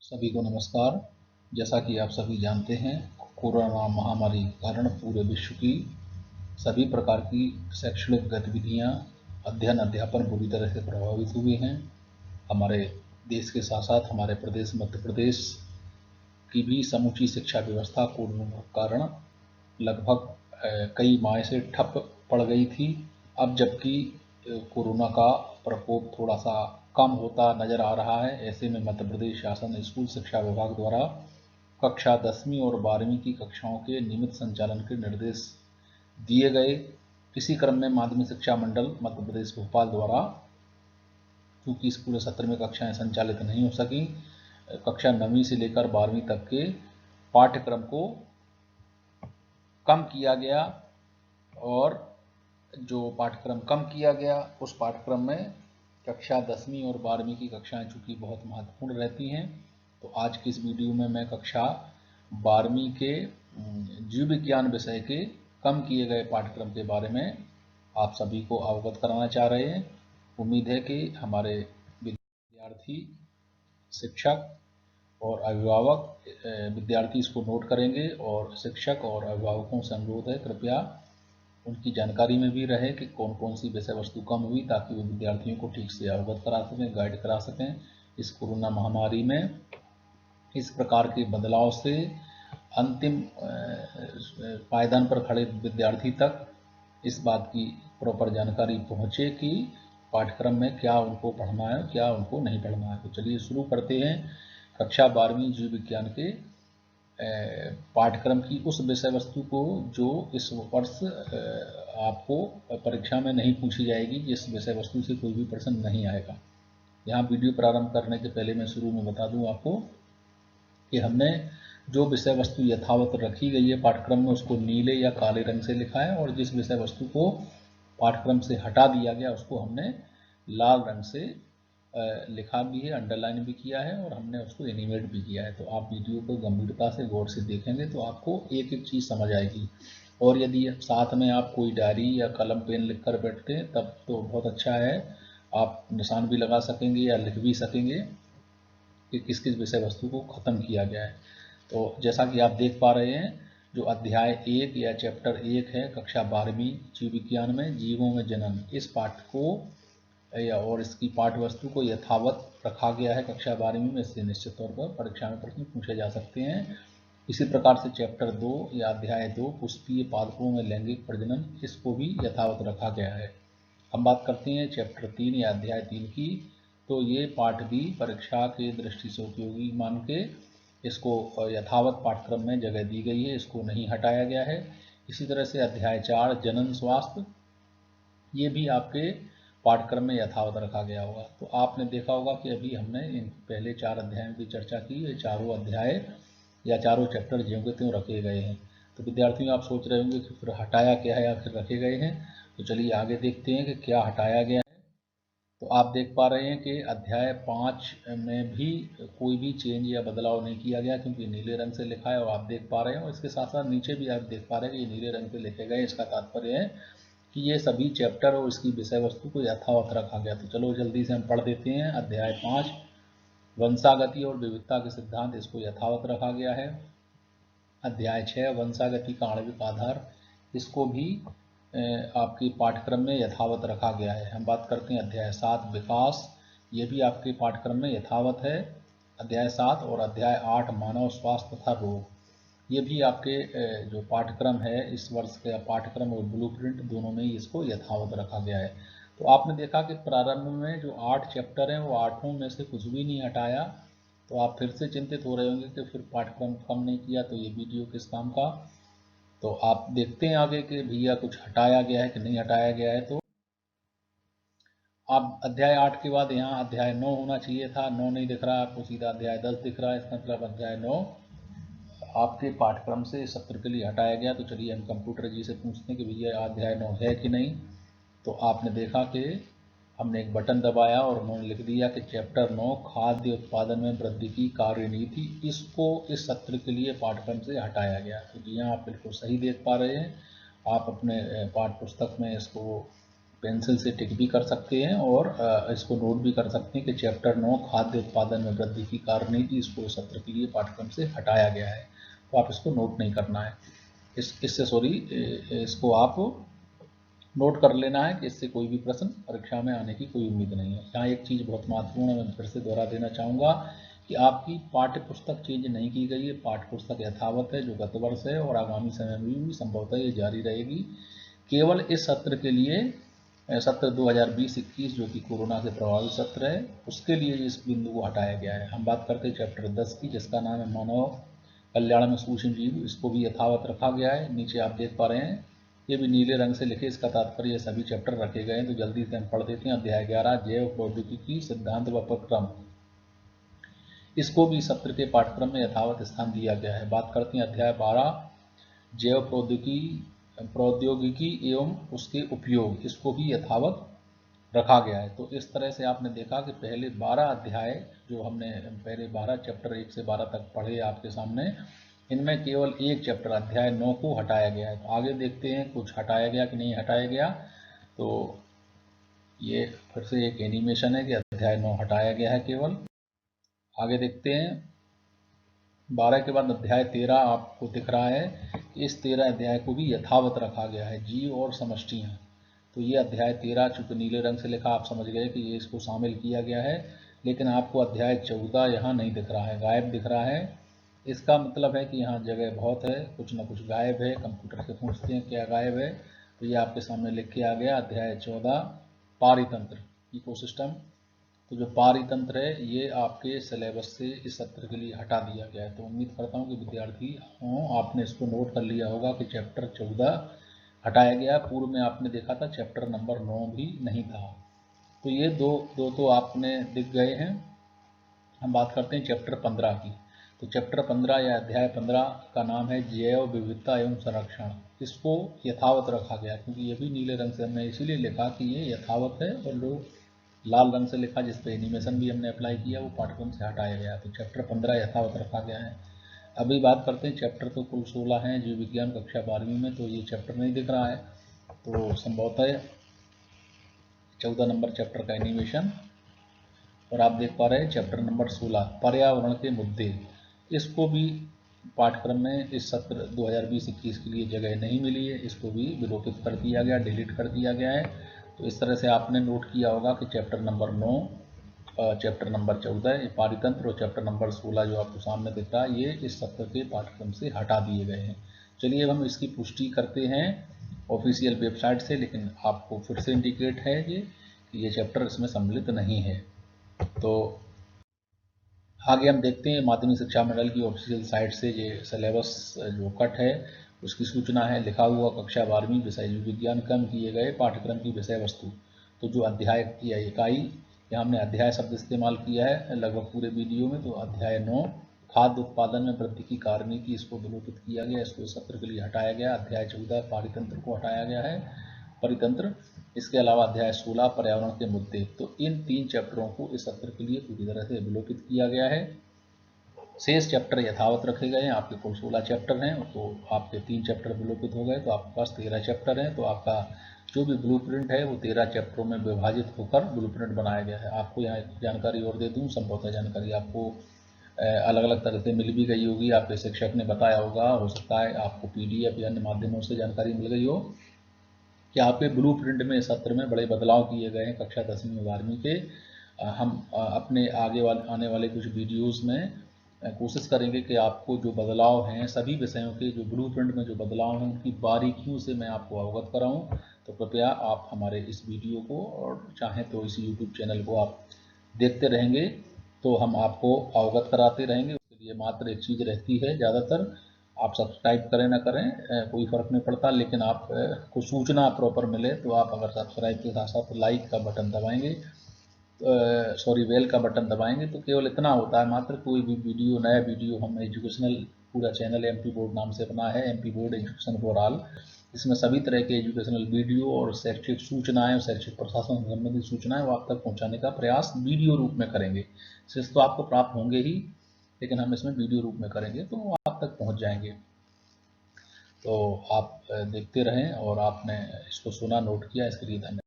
सभी को नमस्कार। जैसा कि आप सभी जानते हैं, कोरोना महामारी के कारण पूरे विश्व की सभी प्रकार की शैक्षणिक गतिविधियां, अध्ययन अध्यापन बुरी तरह से प्रभावित हुए हैं। हमारे देश के साथ साथ हमारे प्रदेश मध्य प्रदेश की भी समूची शिक्षा व्यवस्था कोरोना के कारण लगभग कई माह से ठप पड़ गई थी। अब जबकि कोरोना का प्रकोप थोड़ा सा कम होता नजर आ रहा है, ऐसे में मध्य प्रदेश शासन स्कूल शिक्षा विभाग द्वारा कक्षा 10वीं और 12वीं की कक्षाओं के नियमित संचालन के निर्देश दिए गए। इसी क्रम में माध्यमिक शिक्षा मंडल मध्य प्रदेश भोपाल द्वारा, क्योंकि इस पूरे सत्र में कक्षाएं संचालित नहीं हो सकी, कक्षा 9वीं से लेकर 12वीं तक के पाठ्यक्रम को कम किया गया। और जो पाठ्यक्रम कम किया गया उस पाठ्यक्रम में कक्षा 10वीं और 12वीं की कक्षाएं चूँकि बहुत महत्वपूर्ण रहती हैं, तो आज की इस वीडियो में मैं कक्षा 12वीं के जीव विज्ञान विषय के कम किए गए पाठ्यक्रम के बारे में आप सभी को अवगत कराना चाह रहे हैं। उम्मीद है कि हमारे विद्यार्थी, शिक्षक और अभिभावक विद्यार्थी इसको नोट करेंगे, और शिक्षक और अभिभावकों से अनुरोध है कृपया उनकी जानकारी में भी रहे कि कौन कौन सी विषय वस्तु कम हुई, ताकि वो विद्यार्थियों को ठीक से अवगत करा सकें, गाइड करा सकें। इस कोरोना महामारी में इस प्रकार के बदलाव से अंतिम पायदान पर खड़े विद्यार्थी तक इस बात की प्रॉपर जानकारी पहुँचे कि पाठ्यक्रम में क्या उनको पढ़ना है, क्या उनको नहीं पढ़ना है। तो चलिए शुरू करते हैं कक्षा 12वीं जीव विज्ञान के पाठ्यक्रम की उस विषय वस्तु को जो इस वर्ष आपको परीक्षा में नहीं पूछी जाएगी, जिस विषय वस्तु से कोई भी प्रश्न नहीं आएगा। यहाँ वीडियो प्रारंभ करने के पहले मैं शुरू में बता दूं आपको कि हमने जो विषय वस्तु यथावत रखी गई है पाठ्यक्रम में, उसको नीले या काले रंग से लिखा है, और जिस विषय वस्तु को पाठ्यक्रम से हटा दिया गया उसको हमने लाल रंग से लिखा भी है, अंडरलाइन भी किया है, और हमने उसको एनिमेट भी किया है। तो आप वीडियो को गंभीरता से गौर से देखेंगे तो आपको एक एक चीज़ समझ आएगी। और यदि साथ में आप कोई डायरी या कलम पेन लिख कर बैठते हैं तब तो बहुत अच्छा है, आप निशान भी लगा सकेंगे या लिख भी सकेंगे कि किस किस विषय वस्तु को ख़त्म किया गया है। तो जैसा कि आप देख पा रहे हैं, जो अध्याय 1 या चैप्टर 1 है कक्षा 12वीं जीव विज्ञान में जीवों में जनन, इस पाठ को और इसकी पाठ्य वस्तु को यथावत रखा गया है कक्षा 12वीं में। इससे निश्चित तौर पर परीक्षा में प्रश्न पूछे जा सकते हैं। इसी प्रकार से चैप्टर 2 या अध्याय 2 पुष्पीय पादपों में लैंगिक प्रजनन, इसको भी यथावत रखा गया है। हम बात करते हैं चैप्टर 3 या अध्याय 3 की, तो ये पाठ भी परीक्षा के दृष्टि से उपयोगी मान के इसको यथावत पाठ्यक्रम में जगह दी गई है, इसको नहीं हटाया गया है। इसी तरह से अध्याय 4 जनन स्वास्थ्य, ये भी आपके पाठ्यक्रम में यथावत रखा गया होगा। तो आपने देखा होगा कि अभी हमने इन पहले 4 अध्यायों की चर्चा की, ये चारों अध्याय या चारों चैप्टर ज्यों के त्यों रखे गए हैं। तो विद्यार्थियों, आप सोच रहे होंगे कि फिर हटाया क्या है या फिर रखे गए हैं। तो चलिए आगे देखते हैं कि क्या हटाया गया है। तो आप देख पा रहे हैं कि अध्याय 5 में भी कोई भी चेंज या बदलाव नहीं किया गया, क्योंकि नीले रंग से लिखा है, और आप देख पा रहे हैं। और इसके साथ साथ नीचे भी आप देख पा रहे हैं कि ये नीले रंग से लिखे गए। इसका तात्पर्य है कि ये सभी चैप्टर और इसकी विषय वस्तु को यथावत रखा गया। तो चलो जल्दी से हम पढ़ देते हैं। अध्याय 5 वंशागति और विविधता के सिद्धांत, इसको यथावत रखा गया है। अध्याय 6 वंशागति का आणविक आधार, इसको भी आपके पाठ्यक्रम में यथावत रखा गया है। हम बात करते हैं अध्याय 7 विकास, ये भी आपके पाठ्यक्रम में यथावत है, अध्याय 7। और अध्याय 8 मानव स्वास्थ्य तथा रोग, ये भी आपके जो पाठ्यक्रम है इस वर्ष का पाठ्यक्रम और ब्लूप्रिंट दोनों में ही इसको यथावत रखा गया है। तो आपने देखा कि प्रारंभ में जो 8 चैप्टर हैं वो 8 में से कुछ भी नहीं हटाया। तो आप फिर से चिंतित हो रहे होंगे कि फिर पाठ्यक्रम कम नहीं किया तो ये वीडियो किस काम का। तो आप देखते हैं आगे कि भैया कुछ हटाया गया है कि नहीं हटाया गया है। तो आप अध्याय 8 के बाद यहाँ अध्याय 9 होना चाहिए था, 9 नहीं दिख रहा, आपको सीधा अध्याय 10 दिख रहा है। इसका मतलब अध्याय 9 आपके पाठ्यक्रम से सत्र के लिए हटाया गया। तो चलिए हम कंप्यूटर जी से पूछते हैं कि भैया अध्याय 9 है कि नहीं। तो आपने देखा कि हमने एक बटन दबाया और उन्होंने लिख दिया कि चैप्टर 9 खाद्य उत्पादन में वृद्धि की कार्यनीति, इसको इस सत्र के लिए पाठ्यक्रम से हटाया गया। तो जी हाँ, आप बिल्कुल सही देख पा रहे हैं। आप अपने पाठ्य पुस्तक में इसको पेंसिल से टिक भी कर सकते हैं और इसको नोट भी कर सकते हैं कि चैप्टर 9 खाद्य उत्पादन में वृद्धि की कार्यनीति इसको सत्र के लिए पाठ्यक्रम से हटाया गया है, तो आप इसको नोट नहीं करना है। इसको आप नोट कर लेना है कि इससे कोई भी प्रश्न परीक्षा में आने की कोई उम्मीद नहीं है। यहाँ एक चीज़ बहुत महत्वपूर्ण है, मैं फिर से दोहरा देना चाहूँगा कि आपकी पाठ्य पुस्तक चेंज नहीं की गई है, पाठ्य पुस्तक यथावत है जो गत वर्ष है और आगामी समय में भी संभवतः ये जारी रहेगी। केवल इस सत्र के लिए, सत्र 2020-21 जो कि कोरोना से प्रभावित सत्र है, उसके लिए इस बिंदु को हटाया गया है। हम बात करते हैं चैप्टर 10 की, जिसका नाम है मानव कल्याण में सूक्ष्म जीव। इसको भी यथावत रखा गया है। नीचे आप देख पा रहे हैं, ये भी नीले रंग से लिखे, इसका तात्पर्य सभी चैप्टर रखे गए हैं। तो जल्दी से हम पढ़ देते हैं। अध्याय 11 जैव प्रौद्योगिकी सिद्धांत व प्रक्रम, इसको भी सत्र के पाठ्यक्रम में यथावत स्थान दिया गया है। बात करते हैं अध्याय 12 जैव प्रौद्योगिकी एवं उसके उपयोग, इसको भी यथावत रखा गया है। तो इस तरह से आपने देखा कि पहले 12 अध्याय जो हमने पहले 12 चैप्टर 1 से 12 तक पढ़े आपके सामने, इनमें केवल एक चैप्टर अध्याय 9 को हटाया गया है। तो आगे देखते हैं कुछ हटाया गया कि नहीं हटाया गया। तो ये फिर से एक एनिमेशन है कि अध्याय 9 हटाया गया है केवल। आगे देखते हैं 12 के बाद अध्याय 13 आपको दिख रहा है। इस 13 अध्याय को भी यथावत रखा गया है, जीव और समष्टियाँ। तो ये अध्याय 13 चूंकि नीले रंग से लिखा, आप समझ गए कि ये इसको शामिल किया गया है। लेकिन आपको अध्याय 14 यहाँ नहीं दिख रहा है, गायब दिख रहा है। इसका मतलब है कि यहाँ जगह बहुत है, कुछ ना कुछ गायब है। कंप्यूटर से पूछते हैं क्या गायब है, तो ये आपके सामने लिख के आ गया। अध्याय 14 पारितंत्र इकोसिस्टम। तो जो पारितंत्र है ये आपके सिलेबस से इस सत्र के लिए हटा दिया गया है। तो उम्मीद करता हूँ कि विद्यार्थी आपने इसको नोट कर लिया होगा कि चैप्टर 14 हटाया गया। पूर्व में आपने देखा था चैप्टर नंबर 9 भी नहीं था। तो ये दो तो आपने दिख गए हैं। हम बात करते हैं चैप्टर 15 की। तो चैप्टर 15 या अध्याय 15 का नाम है जैव विविधता एवं संरक्षण। इसको यथावत रखा गया, क्योंकि ये भी नीले रंग से हमने इसीलिए लिखा कि ये यथावत है, और लोग लाल रंग से लिखा जिस पे एनिमेशन भी हमने अप्लाई किया वो पाठ्यक्रम से हटाया गया। तो चैप्टर 15 यथावत रखा गया है। अभी बात करते हैं चैप्टर तो कुल 16 हैं जीव विज्ञान कक्षा 12वीं में, तो ये चैप्टर नहीं दिख रहा है। तो संभवतः 14 नंबर चैप्टर का एनिमेशन, और आप देख पा रहे हैं चैप्टर नंबर 16 पर्यावरण के मुद्दे। इसको भी पाठ्यक्रम में इस सत्र 2020-21 के लिए जगह नहीं मिली है, इसको भी विलोपित कर दिया गया, डिलीट कर दिया गया है। तो इस तरह से आपने नोट किया होगा कि चैप्टर नंबर 9, चैप्टर नंबर 14 पारितंत्र और चैप्टर नंबर 16 जो आपको सामने दिख रहा है, ये इस सत्र के पाठ्यक्रम से हटा दिए गए हैं। चलिए अब हम इसकी पुष्टि करते हैं ऑफिशियल वेबसाइट से, लेकिन आपको फिर से इंडिकेट है कि ये चैप्टर इसमें सम्मिलित नहीं है। तो आगे हम देखते हैं माध्यमिक शिक्षा मंडल की ऑफिशियल साइट से ये सिलेबस जो कट है उसकी सूचना है। लिखा हुआ कक्षा 12वीं विषय जीव विज्ञान कम किए गए पाठ्यक्रम की विषय वस्तु। तो जो अध्याय की इकाई, यहाँ हमने अध्याय शब्द इस्तेमाल किया है लगभग पूरे वीडियो में। तो अध्याय 9 खाद्य उत्पादन में वृद्धि की कार्यनीति, इसको विलोपित किया गया, इसको इस सत्र के लिए हटाया गया। अध्याय 14 पारितंत्र को हटाया गया है, परितंत्र। इसके अलावा अध्याय 16 पर्यावरण के मुद्दे। तो इन 3 चैप्टरों को इस सत्र के लिए पूरी तरह से विलोपित किया गया है। शेष चैप्टर यथावत रखे गए हैं। आपके कुल 16 चैप्टर हैं, तो आपके 3 चैप्टर विलोपित हो गए, तो आपके पास 13 चैप्टर हैं। तो आपका जो भी ब्लूप्रिंट है वो 13 चैप्टरों में विभाजित होकर ब्लूप्रिंट बनाया गया है। आपको यहाँ जानकारी और दे दूँ, संभवतः जानकारी आपको अलग अलग तरह से मिल भी गई होगी, आपके शिक्षक ने बताया होगा, हो सकता है आपको PDF या अन्य माध्यमों से जानकारी मिल गई हो कि आपके ब्लूप्रिंट में सत्र में बड़े बदलाव किए गए हैं कक्षा 10वीं और 12वीं के। हम अपने आने वाले कुछ वीडियोस में कोशिश करेंगे कि आपको जो बदलाव हैं सभी विषयों के, जो ब्लूप्रिंट में जो बदलाव हैं उनकी बारीकियों से मैं आपको अवगत कराऊं। तो कृपया आप हमारे इस वीडियो को, और चाहें तो इस YouTube चैनल को आप देखते रहेंगे, तो हम आपको अवगत कराते रहेंगे। उसके लिए मात्र एक चीज़ रहती है, ज़्यादातर आप सब्सक्राइब करें ना करें कोई फ़र्क नहीं पड़ता, लेकिन आप को सूचना प्रॉपर मिले। तो आप अगर सब्सक्राइब के साथ साथ लाइक का बटन दबाएंगे, बेल का बटन दबाएंगे, तो केवल इतना होता है मात्र, कोई भी वीडियो, नया वीडियो हम एजुकेशनल, पूरा चैनल MP बोर्ड नाम से बना है, MP board education for all. इसमें सभी तरह के एजुकेशनल वीडियो और शैक्षिक सूचनाएं और शैक्षिक प्रशासन से संबंधित सूचनाएं वो आप तक पहुंचाने का प्रयास वीडियो रूप में करेंगे। शिष्य तो आपको प्राप्त होंगे ही, लेकिन हम इसमें वीडियो रूप में करेंगे तो वो आप तक पहुंच जाएंगे। तो आप देखते रहें, और आपने इसको सुना, नोट किया, इसके लिए धन्यवाद।